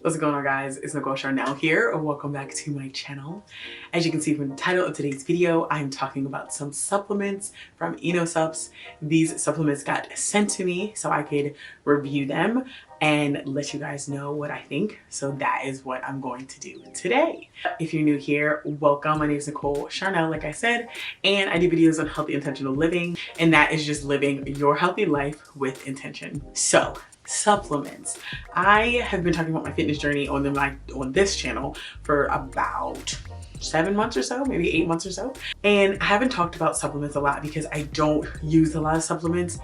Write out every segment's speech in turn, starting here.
What's going on, guys? It's Nicole Charnel here, and welcome back to my channel. As you can see from the title of today's video, I'm talking about some supplements from Innosupps. These supplements got sent to me so I could review them and let you guys know what I think. So that is what I'm going to do today. If you're new here, welcome. My name is Nicole Charnel, like I said, and I do videos on healthy intentional living, and that is just living your healthy life with intention. So supplements. I have been talking about my fitness journey on this channel for about 7 months or so, maybe 8 months or so. And I haven't talked about supplements a lot because I don't use a lot of supplements.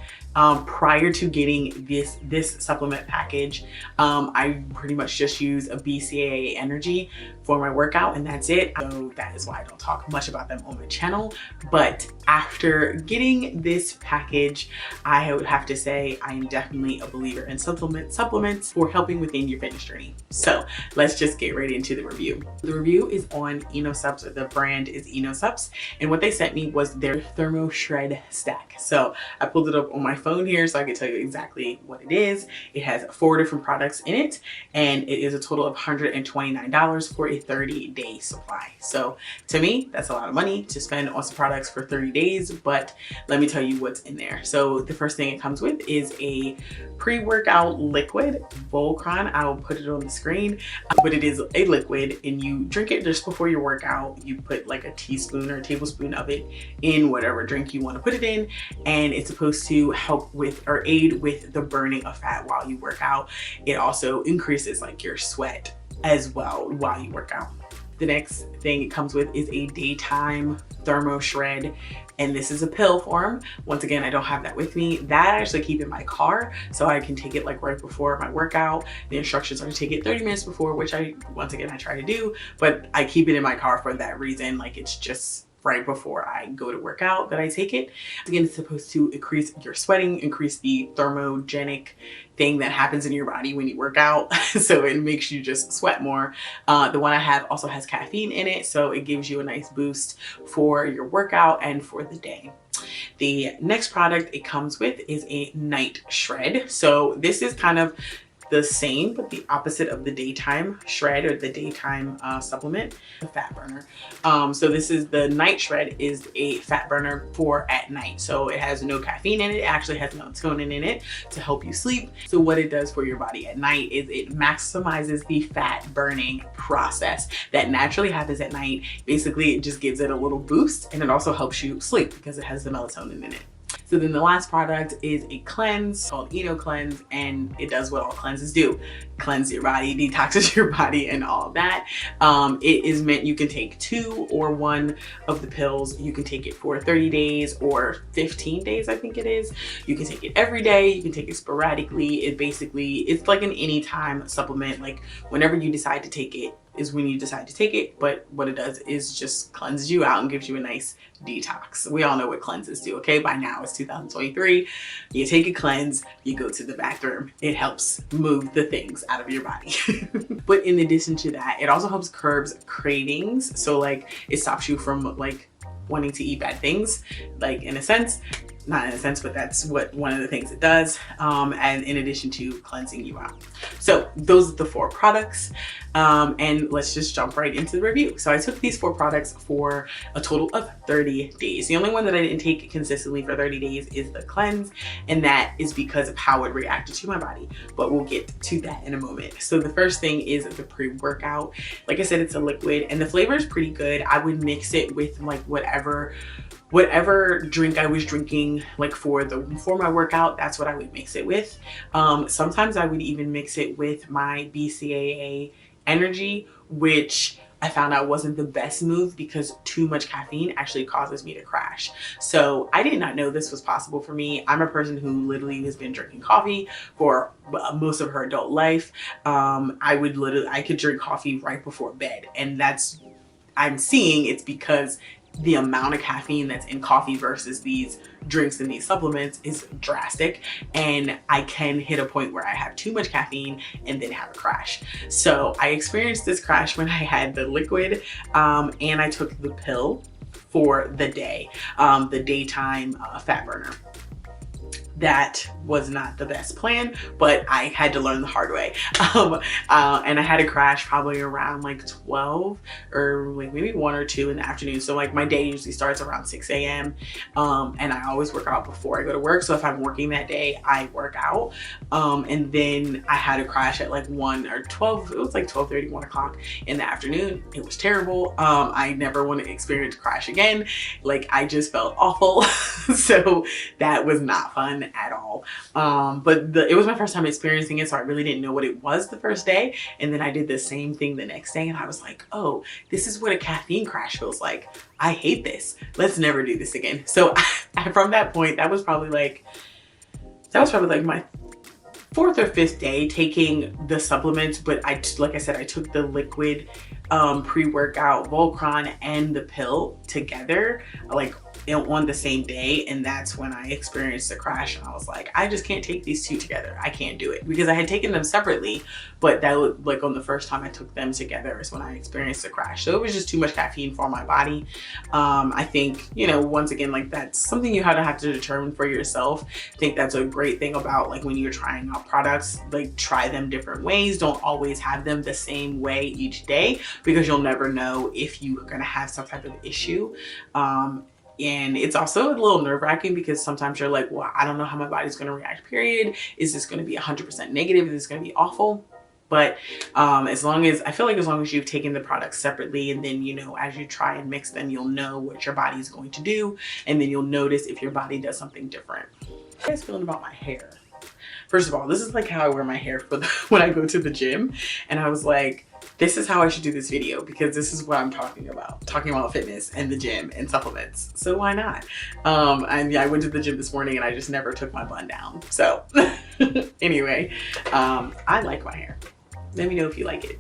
Prior to getting this supplement package, I pretty much just use a BCAA energy for my workout, and that's it. So that is why I don't talk much about them on my channel. But after getting this package, I would have to say I am definitely a believer in supplements for helping within your fitness journey. So let's just get right into the review. The review is on Innosupps. The brand is Innosupps, and what they sent me was their Thermo shred stack. So I pulled it up on my phone here so I can tell you exactly what it is. It has 4 different products in it, and it is a total of $129 for a 30-day supply. So to me, that's a lot of money to spend on some products for 30 days, but let me tell you what's in there. So the first thing it comes with is a pre-workout liquid, Volcron. I will put it on the screen, but it is a liquid, and you drink it just before your workout. You put like a teaspoon or a tablespoon of it in whatever drink you want to put it in, and it's supposed to help with or aid with the burning of fat while you work out. It also increases like your sweat as well while you work out. The next thing it comes with is a daytime Thermo shred, and this is a pill form. Once again, I don't have that with me. That I actually keep in my car so I can take it like right before my workout. The instructions are to take it 30 minutes before, which once again I try to do, but I keep it in my car for that reason. Like, it's just right before I go to work out that I take it. Again, it's supposed to increase your sweating, increase the thermogenic thing that happens in your body when you work out. So it makes you just sweat more. The one I have also has caffeine in it, so it gives you a nice boost for your workout and for the day. The next product it comes with is a night shred. So this is kind of the same but the opposite of the daytime shred or the daytime supplement, the fat burner. So this is the night shred, is a fat burner for at night. So it has no caffeine in it. It actually has melatonin in it to help you sleep. So what it does for your body at night is it maximizes the fat burning process that naturally happens at night. Basically, it just gives it a little boost, and it also helps you sleep because it has the melatonin in it. So then the last product is a cleanse called Inno Cleanse, and it does what all cleanses do: cleanse your body, detoxes your body, and all of that. It is meant you can take 2 or 1 of the pills. You can take it for 30 days or 15 days, I think it is. You can take it every day. You can take it sporadically. It's like an anytime supplement. Like, whenever you decide to take it is when you decide to take it, but what it does is just cleanses you out and gives you a nice detox. We all know what cleanses do, okay? By now it's 2023. You take a cleanse, you go to the bathroom. It helps move the things out of your body. But in addition to that, it also helps curbs cravings. So like, it stops you from like wanting to eat bad things, like, in a sense. Not in a sense, but that's what one of the things it does, and in addition to cleansing you out. So those are the 4 products, and let's just jump right into the review. So I took these 4 products for a total of 30 days. The only one that I didn't take consistently for 30 days is the cleanse, and that is because of how it reacted to my body, but we'll get to that in a moment. So the first thing is the pre-workout. Like I said, it's a liquid, and the flavor is pretty good. I would mix it with like whatever drink I was drinking, like for my workout. That's what I would mix it with. Sometimes I would even mix it with my BCAA energy, which I found out wasn't the best move because too much caffeine actually causes me to crash. So I did not know this was possible for me. I'm a person who literally has been drinking coffee for most of her adult life. I could drink coffee right before bed, and I'm seeing it's because the amount of caffeine that's in coffee versus these drinks and these supplements is drastic, and I can hit a point where I have too much caffeine and then have a crash. So I experienced this crash when I had the liquid, and I took the pill for the day, the daytime fat burner. that was not the best plan, but I had to learn the hard way. And I had a crash probably around like 12 or like maybe 1 or 2 in the afternoon. So like my day usually starts around 6 a.m. And I always work out before I go to work. So if I'm working that day, I work out. And then I had a crash at like 1 or 12, it was like 12:30, 1 o'clock in the afternoon. It was terrible. I never want to experience a crash again. Like I just felt awful. So that was not fun at all. But it was my first time experiencing it, so I really didn't know what it was the first day. And then I did the same thing the next day and I was like, oh, this is what a caffeine crash feels like. I hate this. Let's never do this again. So from that point, that was probably like my 4th or 5th day taking the supplements. But like I said, I took the liquid pre-workout Volcron and the pill together, like on the same day, and that's when I experienced the crash. And I was like, I just can't take these 2 together. I can't do it, because I had taken them separately, but that was like on the first time I took them together is when I experienced the crash. So it was just too much caffeine for my body. I think, you know, once again, like that's something you have to determine for yourself. I think that's a great thing about like when you're trying out products, like try them different ways. Don't always have them the same way each day, because you'll never know if you're gonna have some type of issue. And it's also a little nerve-wracking because sometimes you're like, well, I don't know how my body's going to react, period. Is this going to be 100% negative? Is this going to be awful? But I feel like as long as you've taken the products separately, and then, you know, as you try and mix them, you'll know what your body is going to do. And then you'll notice if your body does something different. How are you guys feeling about my hair? First of all, this is like how I wear my hair when I go to the gym. And I was like, this is how I should do this video, because this is what I'm talking about fitness and the gym and supplements. So why not? And yeah, I went to the gym this morning and I just never took my bun down. So anyway, I like my hair. Let me know if you like it.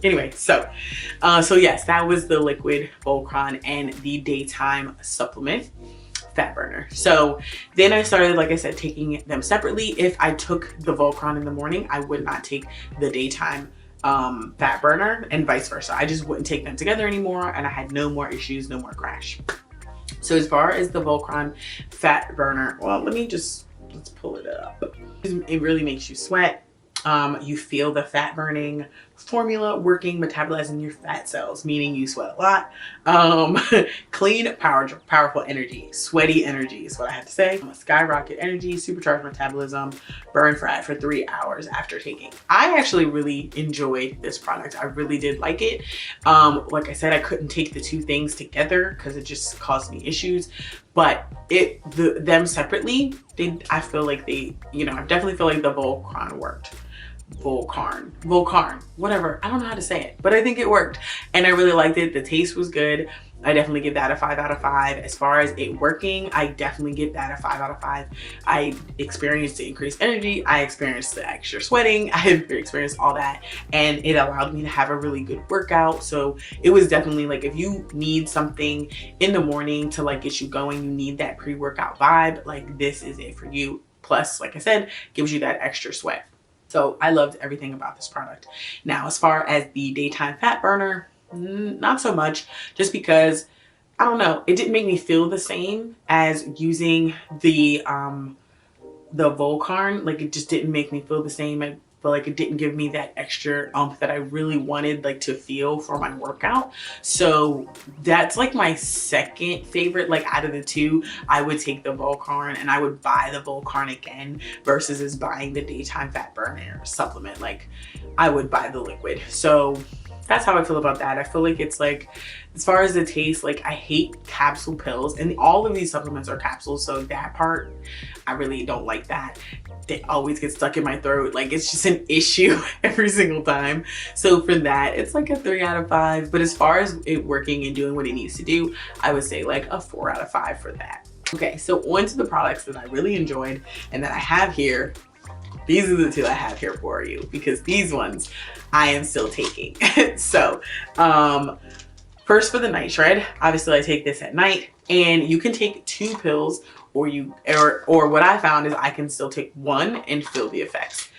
Anyway, so yes, that was the liquid Volcron and the daytime supplement fat burner. So then I started, like I said, taking them separately. If I took the Volcron in the morning, I would not take the daytime fat burner, and vice versa. I just wouldn't take them together anymore, and I had no more issues, no more crash. So as far as the Volcron fat burner, well, let's pull it up. It really makes you sweat. You feel the fat burning formula working, metabolizing your fat cells, meaning you sweat a lot. Clean, powerful energy, sweaty energy is what I have to say. Skyrocket energy, supercharged metabolism, burn fat for 3 hours after taking. I actually really enjoyed this product. I really did like it. Like I said, I couldn't take the 2 things together because it just caused me issues. But them separately, I feel like I definitely feel like the Volcron worked. Volcron, whatever. I don't know how to say it, but I think it worked. And I really liked it. The taste was good. I definitely give that a 5 out of 5. As far as it working, I definitely give that a 5 out of 5. I experienced the increased energy. I experienced the extra sweating. I experienced all that. And it allowed me to have a really good workout. So it was definitely like, if you need something in the morning to like get you going, you need that pre-workout vibe, like this is it for you. Plus, like I said, gives you that extra sweat. So I loved everything about this product. Now, as far as the daytime fat burner, not so much, just because, I don't know, it didn't make me feel the same as using the Volcron. Like, it just didn't make me feel the same. I feel like it didn't give me that extra that I really wanted like to feel for my workout. So that's like my second favorite. Like out of the 2, I would take the Volcron, and I would buy the Volcron again versus is buying the daytime fat burner supplement. Like I would buy the liquid. So that's how I feel about that. I feel like it's like, as far as the taste, like I hate capsule pills, and all of these supplements are capsules. So that part, I really don't like that. They always get stuck in my throat. Like it's just an issue every single time. So for that, it's like a 3 out of 5. But as far as it working and doing what it needs to do, I would say like a 4 out of 5 for that. Okay, so on to the products that I really enjoyed and that I have here. These are the 2 I have here for you, because these ones I am still taking. So first, for the night shred, obviously I take this at night, and you can take 2 pills, or what I found is I can still take 1 and feel the effects.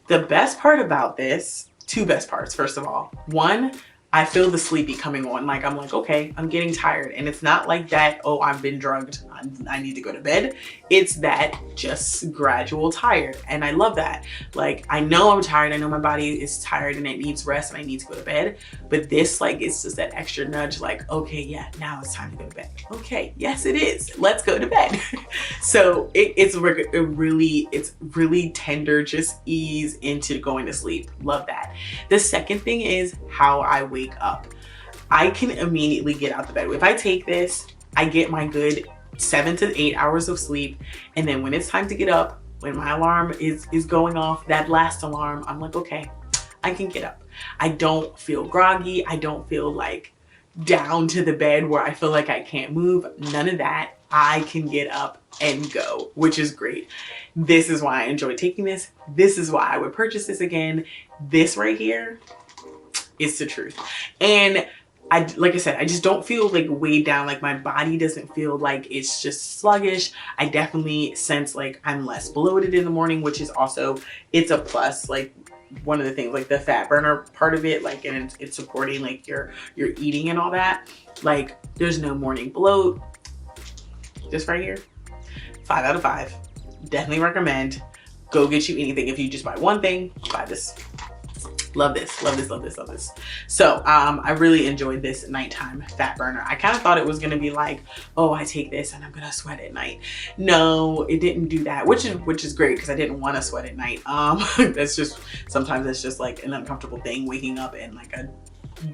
The best part about this, 2 best parts. First of all, 1, I feel the sleepy coming on. Like, I'm like, okay, I'm getting tired. And it's not like that, oh, I've been drugged, I need to go to bed. It's that just gradual tired. And I love that. Like, I know I'm tired. I know my body is tired and it needs rest and I need to go to bed. But this, like, it's just that extra nudge, like, okay, yeah, now it's time to go to bed. Okay, yes, it is. Let's go to bed. So it's really tender, just ease into going to sleep. Love that. The second thing is how I wake up. I can immediately get out the bed. If I take this, I get my good 7 to 8 hours of sleep. And then when it's time to get up, when my alarm is going off, that last alarm, I'm like, okay, I can get up. I don't feel groggy. I don't feel like down to the bed where I feel like I can't move. None of that. I can get up and go, which is great. This is why I enjoy taking this. This is why I would purchase this again. This right here, it's the truth. And like I said, I just don't feel like weighed down. Like my body doesn't feel like it's just sluggish. I definitely sense like I'm less bloated in the morning, which is also, it's a plus. Like one of the things, like the fat burner part of it, like, and it's supporting like your eating and all that. Like there's no morning bloat. This right here, 5 out of 5. Definitely recommend. Go get you anything. If you just buy one thing, buy this. Love this, love this, love this, love this. So I really enjoyed this nighttime fat burner. I kind of thought it was gonna be like, oh, I take this and I'm gonna sweat at night. No, it didn't do that, which is great because I didn't want to sweat at night. That's just, sometimes it's just like an uncomfortable thing, waking up and like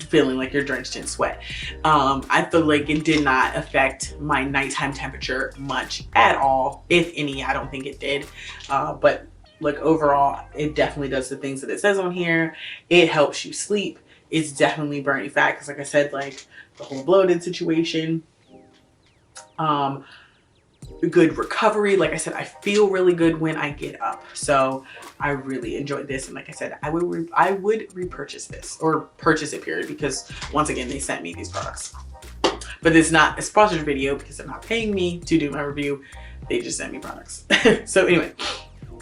feeling like you're drenched in sweat. I feel like it did not affect my nighttime temperature much at all, if any. I don't think it did, but like overall, it definitely does the things that it says on here. It helps you sleep. It's definitely burning fat because, like I said, like the whole bloated situation. Good recovery. Like I said, I feel really good when I get up. So I really enjoyed this. And like I said, I would repurchase this, or purchase it, period, because once again, they sent me these products. But it's not a sponsored video because they're not paying me to do my review. They just sent me products. So anyway,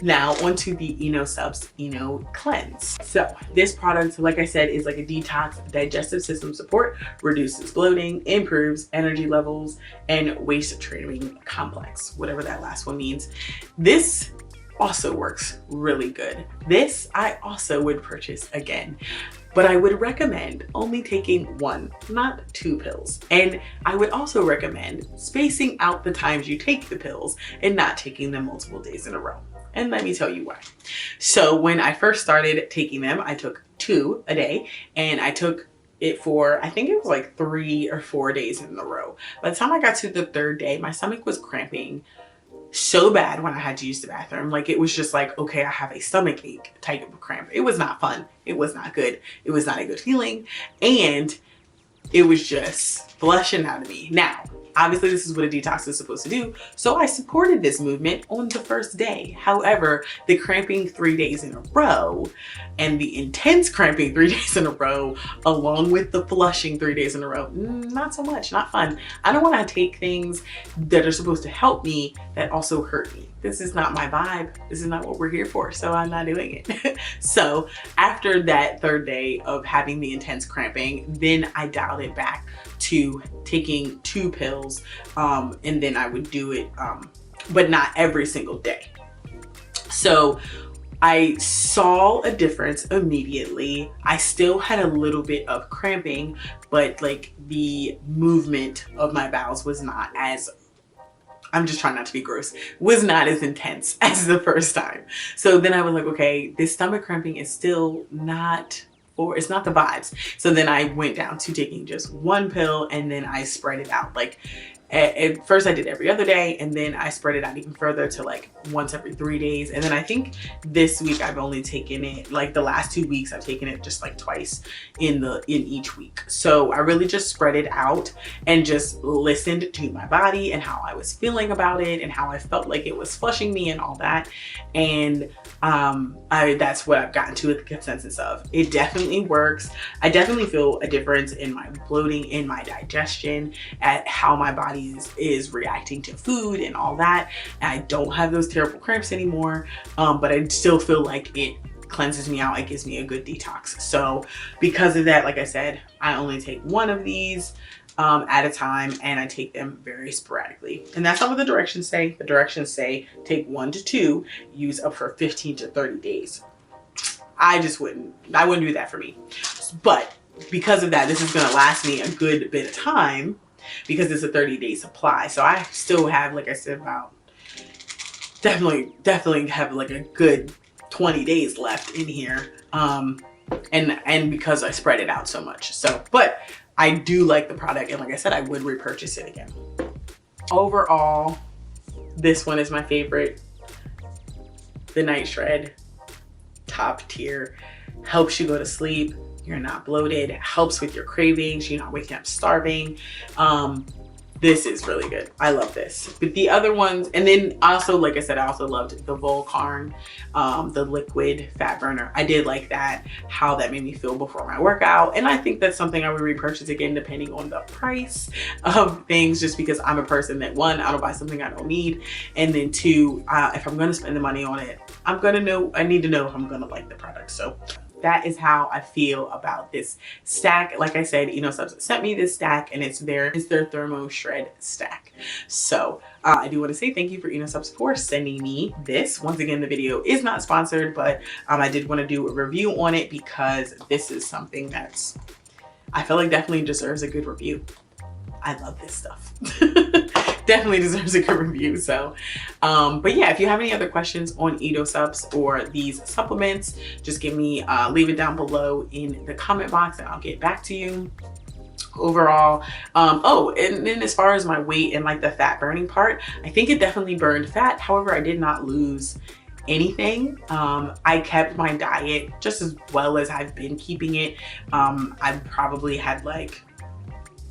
now onto the Innosupps Inno Cleanse. So this product, like I said, is like a detox, digestive system support, reduces bloating, improves energy levels, and waist training complex, whatever that last one means. This also works really good. This I also would purchase again, but I would recommend only taking 1, not 2 pills. And I would also recommend spacing out the times you take the pills and not taking them multiple days in a row. And let me tell you why. So when I first started taking them, I took 2 a day, and I took it for, I think it was like 3 or 4 days in a row. By the time I got to the 3rd day, my stomach was cramping so bad when I had to use the bathroom. Like it was just like, okay, I have a stomach ache type of cramp. It was not fun. It was not good. It was not a good feeling. And it was just flushing out of me. Now, obviously this is what a detox is supposed to do. So I supported this movement on the first day. However, the cramping 3 days in a row and the intense cramping 3 days in a row, along with the flushing 3 days in a row, not so much, not fun. I don't want to take things that are supposed to help me that also hurt me. This is not my vibe. This is not what we're here for. So I'm not doing it. So after that 3rd day of having the intense cramping, then I dialed it back to taking 2 pills. And then I would do it, but not every single day. So I saw a difference immediately. I still had a little bit of cramping, but like the movement of my bowels was not as, I'm just trying not to be gross, was not as intense as the first time. So then I was like, okay, this stomach cramping is still not, or it's not the vibes. So then I went down to taking just 1 pill, and then I spread it out. Like at first I did every other day, and then I spread it out even further to like once every 3 days. And then I think this week I've only taken it, like the last 2 weeks I've taken it just like twice in each week. So I really just spread it out and just listened to my body and how I was feeling about it and how I felt like it was flushing me and all that. And that's what I've gotten to a consensus of. It definitely works. I definitely feel a difference in my bloating, in my digestion, at how my body is reacting to food and all that. And I don't have those terrible cramps anymore, but I still feel like it cleanses me out. It gives me a good detox. So because of that, like I said, I only take one of these at a time, and I take them very sporadically. And that's not what the directions say. The directions say take 1 to 2, use up for 15 to 30 days. I wouldn't do that for me. But because of that, this is gonna last me a good bit of time because it's a 30-day supply. So I still have, like I said, about definitely have like a good 20 days left in here. And because I spread it out so much. So, but I do like the product, and like I said, I would repurchase it again. Overall, this one is my favorite. The Night Shred, top tier. Helps you go to sleep. You're not bloated. Helps with your cravings. You're not waking up starving. This is really good. I love this. But the other ones, and then also, like I said, I also loved the Volcarn, the liquid fat burner. I did like that, how that made me feel before my workout. And I think that's something I would repurchase again, depending on the price of things, just because I'm a person that, one, I don't buy something I don't need. And then two, if I'm gonna spend the money on it, I need to know if I'm gonna like the product. So that is how I feel about this stack. Like I said, Innosupps sent me this stack, and it's their Thermo shred stack. So I do want to say thank you for Innosupps for sending me this. Once again, the video is not sponsored, but I did want to do a review on it because this is something that's, I feel like definitely deserves a good review. I love this stuff. Definitely deserves a good review. So, but yeah, if you have any other questions on Innosupps or these supplements, just leave it down below in the comment box and I'll get back to you. Overall, oh, and then as far as my weight and like the fat burning part, I think it definitely burned fat. However, I did not lose anything. I kept my diet just as well as I've been keeping it. I probably had like,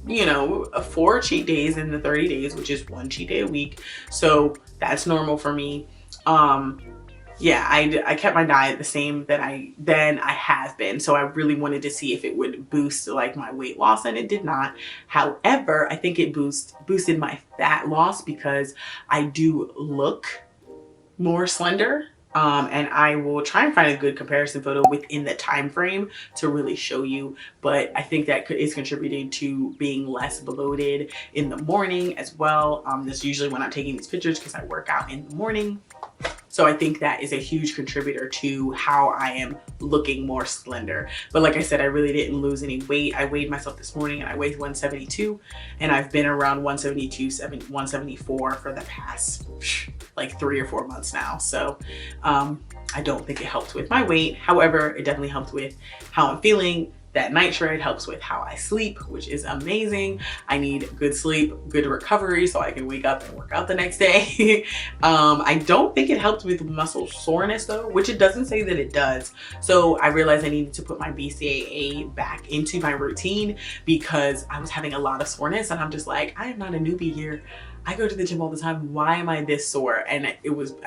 4 cheat days in the 30 days, which is 1 cheat day a week. So that's normal for me. Yeah, I kept my diet the same than I have been. So I really wanted to see if it would boost like my weight loss, and it did not. However, I think it boosted my fat loss because I do look more slender. And I will try and find a good comparison photo within the time frame to really show you. But I think that is contributing to being less bloated in the morning as well. That's usually when I'm taking these pictures because I work out in the morning. So I think that is a huge contributor to how I am looking more slender. But like I said, I really didn't lose any weight. I weighed myself this morning and I weighed 172, and I've been around 172, 174 for the past like 3 or 4 months now. So I don't think it helped with my weight. However, it definitely helped with how I'm feeling. That Night Shred helps with how I sleep, which is amazing. I need good sleep, good recovery, so I can wake up and work out the next day. I don't think it helped with muscle soreness though, which it doesn't say that it does. So I realized I needed to put my BCAA back into my routine because I was having a lot of soreness, and I'm just like, I am not a newbie here. I go to the gym all the time. Why am I this sore? And I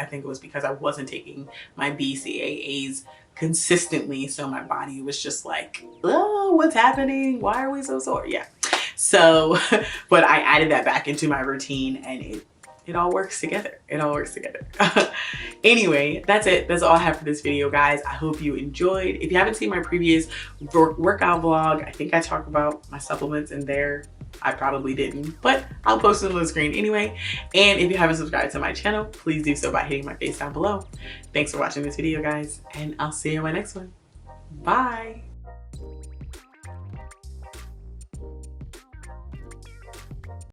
think it was because I wasn't taking my BCAAs consistently. So my body was just like, oh, what's happening? Why are we so sore? Yeah. So, but I added that back into my routine, and it all works together. It all works together. Anyway, that's it. That's all I have for this video, guys. I hope you enjoyed. If you haven't seen my previous workout vlog, I think I talk about my supplements in there. I probably didn't, but I'll post it on the screen anyway. And if you haven't subscribed to my channel, please do so by hitting my face down below. Thanks for watching this video, guys, and I'll see you in my next one. Bye.